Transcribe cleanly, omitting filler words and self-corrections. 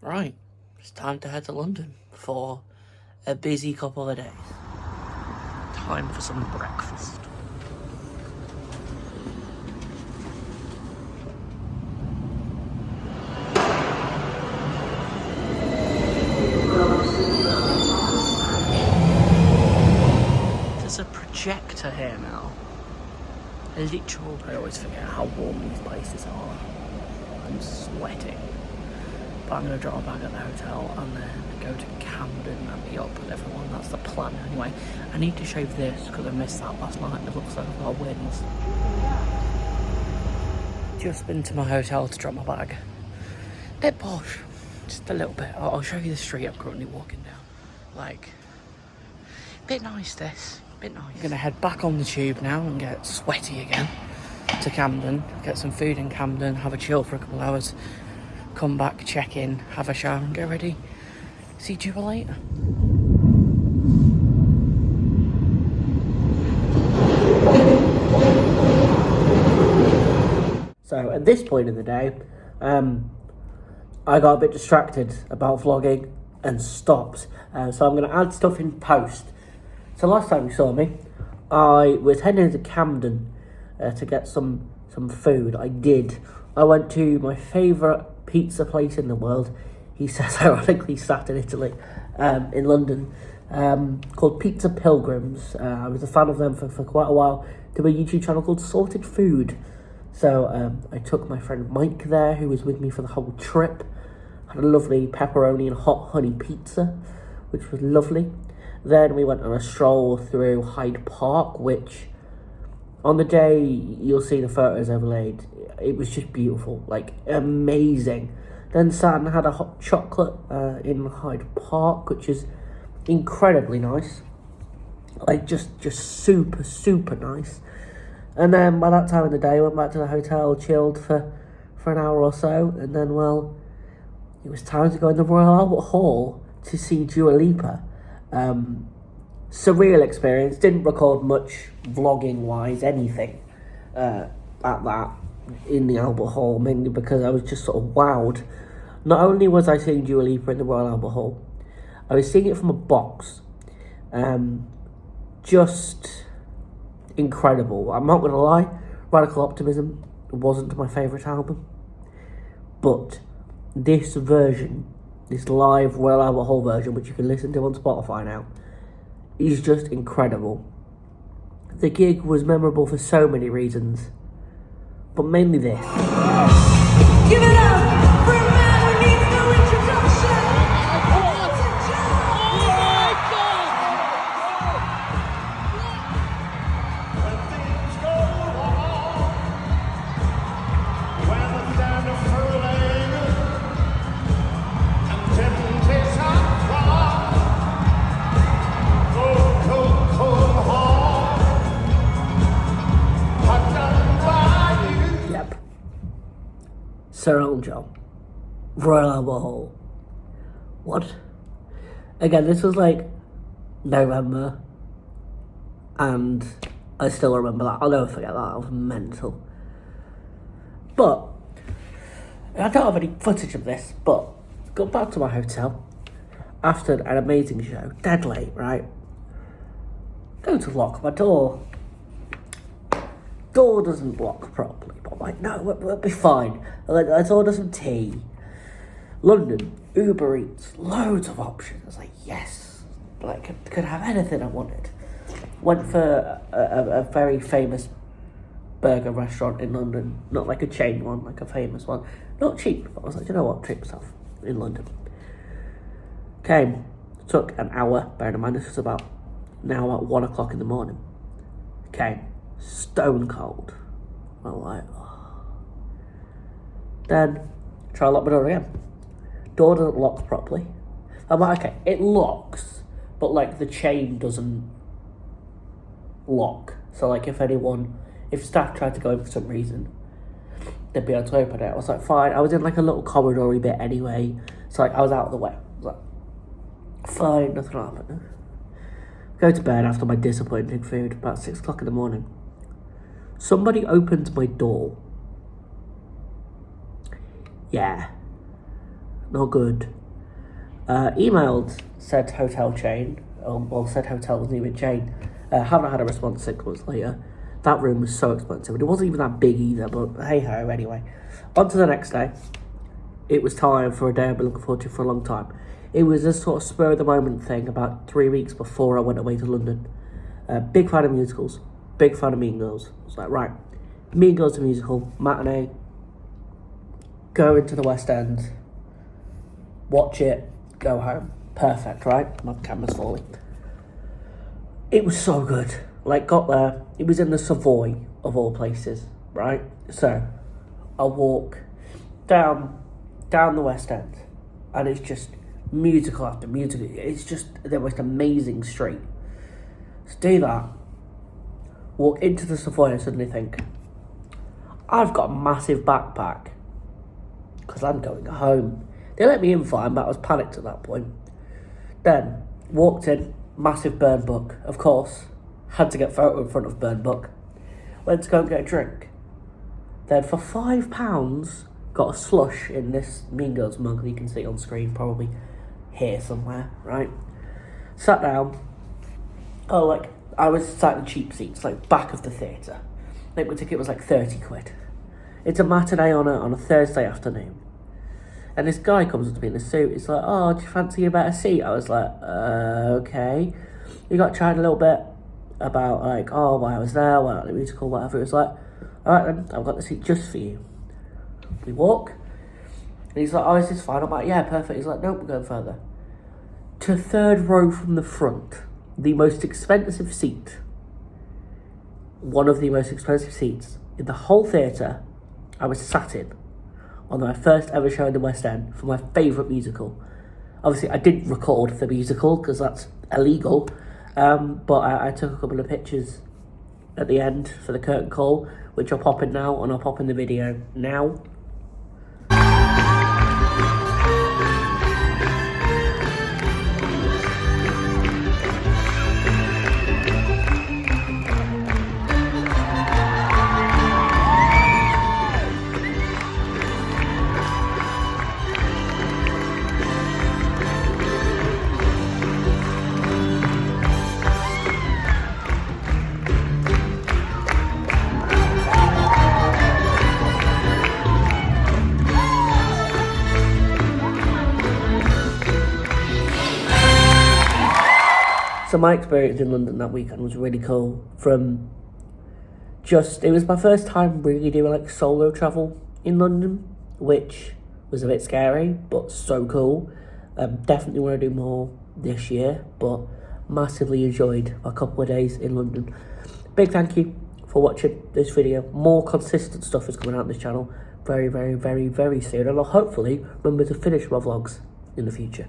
Right, it's time to head to London for a busy couple of days. Time for some breakfast. There's a projector here now. A literal... I always forget how warm these places are. I'm sweating. But I'm going to drop back at the hotel and then go to Camden and meet up with everyone. That's the plan anyway. I need to shave this because I missed that last night and it looks like I've got wins. Just been to my hotel to drop my bag. Bit posh. Just a little bit. I'll show you the street I'm currently walking down. Like, bit nice this. Bit nice. I'm going to head back on the tube now and get sweaty again to Camden. Get some food in Camden. Have a chill for a couple of hours. Come back, check in, have a shower and get ready. See you later. So at this point in the day, I got a bit distracted about vlogging and stopped. So I'm going to add stuff in post. So last time you saw me, I was heading to Camden to get some food. I did. I went to my favourite pizza place in the world. He says ironically sat in Italy, in London, called Pizza Pilgrims. I was a fan of them for quite a while. They have a YouTube channel called Sorted Food. So I took my friend Mike there, who was with me for the whole trip. Had a lovely pepperoni and hot honey pizza, which was lovely. Then we went on a stroll through Hyde Park, which on the day you'll see the photos overlaid. It was just beautiful, like amazing. Then sat and had a hot chocolate in Hyde Park, which is incredibly nice. Like just super nice. And then by that time of the day, I went back to the hotel, chilled for an hour or so, and then, well, it was time to go in the Royal Albert Hall to see Lipa. Surreal experience. Didn't record much vlogging wise, anything at that in the Albert Hall, mainly because I was just sort of wowed. Not only was I seeing Dua Lipa in the Royal Albert Hall, I was seeing it from a box. Just incredible. I'm not gonna lie, Radical Optimism wasn't my favourite album, but this version, this live Royal Albert Hall version, which you can listen to on Spotify now, is just incredible. The gig was memorable for so many reasons, but mainly this. Give it up for a man who needs no introduction! Sir Elton John, Royal Albert Hall. What? Again, this was like November, and I still remember that. I'll never forget that. I was mental. But I don't have any footage of this, but got back to my hotel after an amazing show, dead late, right? Go to lock my door. Door doesn't lock properly, but I'm like, no, we'll be fine. Let's order some tea. London, Uber Eats, loads of options. I was like, yes, like could have anything I wanted. Went for a very famous burger restaurant in London, not like a chain one, like a famous one, not cheap. But I was like, you know what, treat myself in London. Came, took an hour. Bear in mind this was about now at 1 o'clock in the morning. Came. Stone cold. I'm like, oh. Then try to lock my door again. Door doesn't lock properly. I'm like, okay, it locks, but like the chain doesn't lock. So like if staff tried to go in for some reason, they'd be able to open it. I was like, fine. I was in like a little corridory bit anyway, so like I was out of the way. I was like, fine, nothing happened. Go to bed after my disappointing food about 6 o'clock in the morning. Somebody opens my door. Yeah. not good. Emailed said hotel chain, well, said hotel wasn't even a chain. Haven't had a response 6 months later. That room was so expensive, and it wasn't even that big either, but hey ho, anyway. On to the next day. It was time for a day I've been looking forward to for a long time. It was a sort of spur of the moment thing about 3 weeks before I went away to London. Big fan of musicals, big fan of Mean Girls. I was like, right, Mean Girls the musical, matinee, go into the West End, watch it, go home. Perfect, right? My camera's falling. It was so good. Like, got there, it was in the Savoy of all places, right? So, I walk down the West End, and it's just musical after musical. It's just the most amazing street. So do that, walk into the Savoy and suddenly think, I've got a massive backpack, because I'm going home. They let me in fine, but I was panicked at that point. Then, walked in, massive burn book, of course. Had to get photo in front of burn book. Went to go and get a drink. Then for £5, got a slush in this Mean Girls mug that you can see on screen, probably here somewhere, right? Sat down. Oh, like, I was sat in cheap seats, like back of the theatre. Like, my ticket was like 30 quid. It's a matinee on a Thursday afternoon. And this guy comes up to me in a suit. He's like, oh, do you fancy a better seat? I was like, okay. We got chatting a little bit about, like, oh, why I was there, why not the musical, whatever. It was like, all right then, I've got the seat just for you. We walk, and he's like, oh, is this fine? I'm like, yeah, perfect. He's like, nope, we're going further. To third row from the front, the most expensive seat, one of the most expensive seats in the whole theatre I was sat in on my first ever show in the West End for my favourite musical. Obviously, I didn't record the musical because that's illegal, but I took a couple of pictures at the end for the curtain call, which I'll pop in now, and I'll pop in the video now. So my experience in London that weekend was really cool. It was my first time really doing like solo travel in London, which was a bit scary, but so cool. Definitely want to do more this year, but massively enjoyed a couple of days in London. Big thank you for watching this video. More consistent stuff is coming out on this channel very, very, very, very soon, and I'll hopefully remember to finish my vlogs in the future.